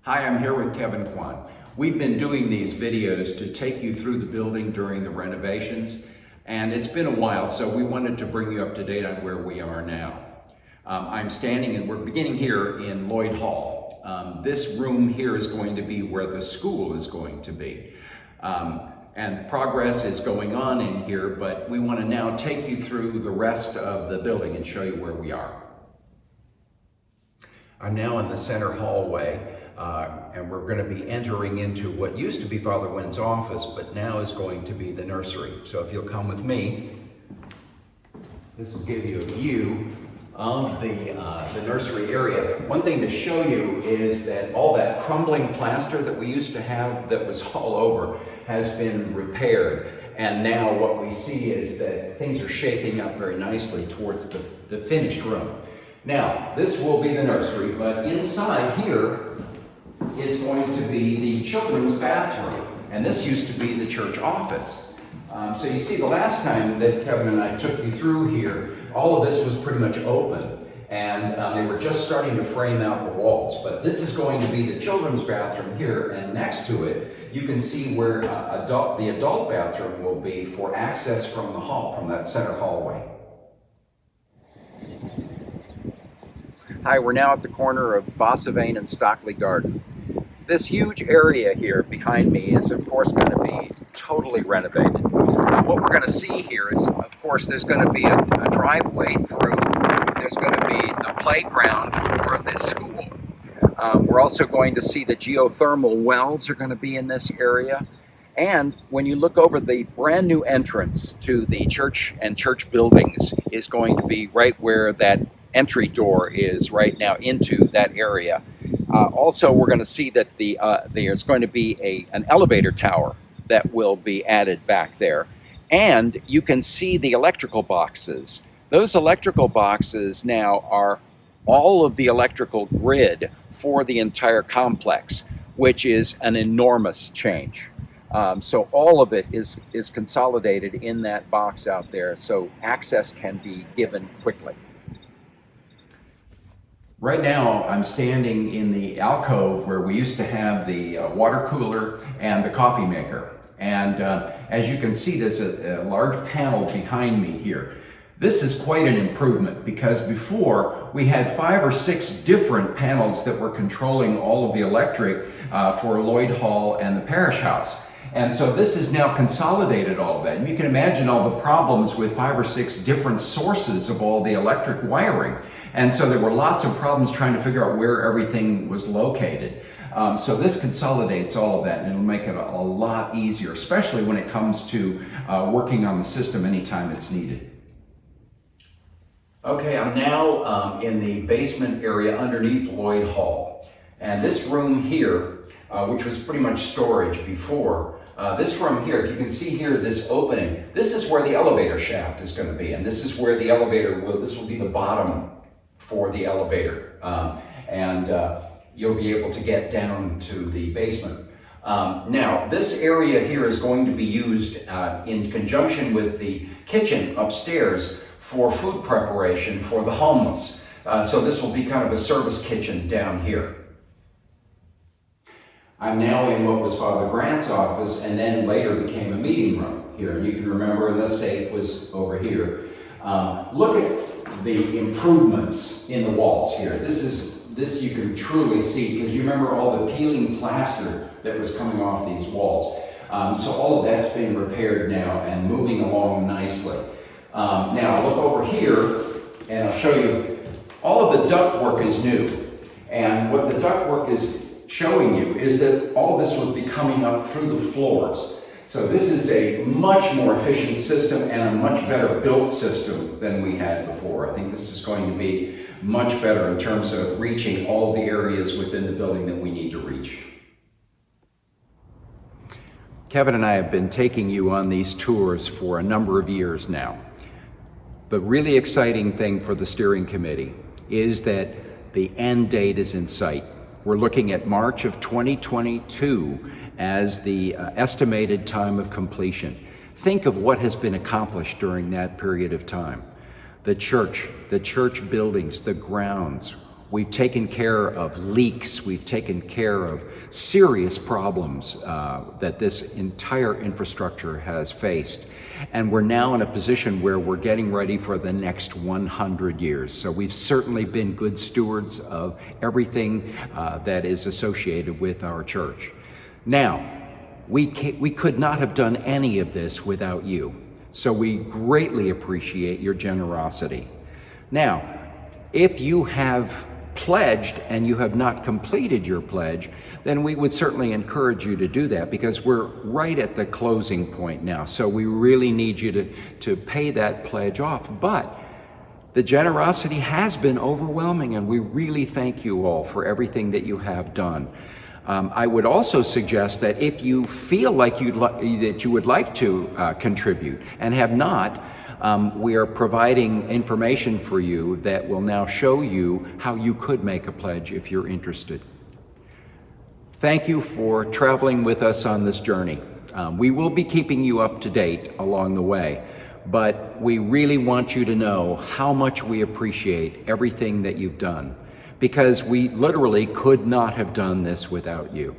Hi, I'm here with Kevin Kwan. We've been doing these videos to take you through the building during the renovations, and it's been a while, so we wanted to bring you up to date on where we are now. I'm standing, and we're beginning here in Lloyd Hall. This room here is going to be where the school is going to be. And progress is going on in here, but we want to now take you through the rest of the building and show you where we are. I'm now in the center hallway. And we're going to be entering into what used to be Father Wynn's office, but now is going to be the nursery. So if you'll come with me, this will give you a view of the nursery area. One thing to show you is that all that crumbling plaster that we used to have that was all over has been repaired. And now what we see is that things are shaping up very nicely towards the finished room. Now, this will be the nursery, but inside here is going to be the children's bathroom. And this used to be the church office. So you see, the last time that Kevin and I took you through here, all of this was pretty much open. And they were just starting to frame out the walls. But this is going to be the children's bathroom here, and next to it, you can see where the adult bathroom will be for access from the hall, from that center hallway. Hi, we're now at the corner of Bossavane and Stockley Garden. This huge area here behind me is, of course, going to be totally renovated. What we're going to see here is, of course, there's going to be a driveway through. There's going to be the playground for the school. We're also going to see the geothermal wells are going to be in this area. And when you look over, the brand new entrance to the church and church buildings is going to be right where that entry door is right now into that area. Also, we're going to see that there's going to be an elevator tower that will be added back there. And you can see the electrical boxes. Those electrical boxes now are all of the electrical grid for the entire complex, which is an enormous change. So all of it is consolidated in that box out there, so access can be given quickly. Right now, I'm standing in the alcove where we used to have the water cooler and the coffee maker. And as you can see, there's a large panel behind me here. This is quite an improvement because before we had 5 or 6 different panels that were controlling all of the electric for Lloyd Hall and the parish house. And so this has now consolidated all of that. And you can imagine all the problems with 5 or 6 different sources of all the electric wiring. And so there were lots of problems trying to figure out where everything was located. So this consolidates all of that, and it'll make it a lot easier, especially when it comes to working on the system anytime it's needed. Okay, I'm now in the basement area underneath Lloyd Hall. And this room here, which was pretty much storage before, this room here, if you can see here, this opening, this is where the elevator shaft is going to be. And this is where the elevator this will be the bottom for the elevator. You'll be able to get down to the basement. Now, this area here is going to be used in conjunction with the kitchen upstairs for food preparation for the homeless. So this will be kind of a service kitchen down here. I'm now in what was Father Grant's office and then later became a meeting room here. And you can remember the safe was over here. Look at the improvements in the walls here. This you can truly see because you remember all the peeling plaster that was coming off these walls. So all of that's been repaired now and moving along nicely. Now look over here and I'll show you all of the ductwork is new. And what the ductwork is showing you is that all of this would be coming up through the floors. So this is a much more efficient system and a much better built system than we had before. I think this is going to be much better in terms of reaching all of the areas within the building that we need to reach. Kevin and I have been taking you on these tours for a number of years now. The really exciting thing for the steering committee is that the end date is in sight. We're looking at March of 2022 as the estimated time of completion. Think of what has been accomplished during that period of time. The church buildings, the grounds, We've taken care of leaks. We've taken care of serious problems that this entire infrastructure has faced. And we're now in a position where we're getting ready for the next 100 years. So we've certainly been good stewards of everything that is associated with our church. Now, we could not have done any of this without you. So we greatly appreciate your generosity. Now, if you have pledged and you have not completed your pledge, then we would certainly encourage you to do that, because we're right at the closing point now. So we really need you to pay that pledge off. But the generosity has been overwhelming, and we really thank you all for everything that you have done. I would also suggest that if you feel like that you would like to contribute and have not, we are providing information for you that will now show you how you could make a pledge if you're interested. Thank you for traveling with us on this journey. We will be keeping you up to date along the way, but we really want you to know how much we appreciate everything that you've done, because we literally could not have done this without you.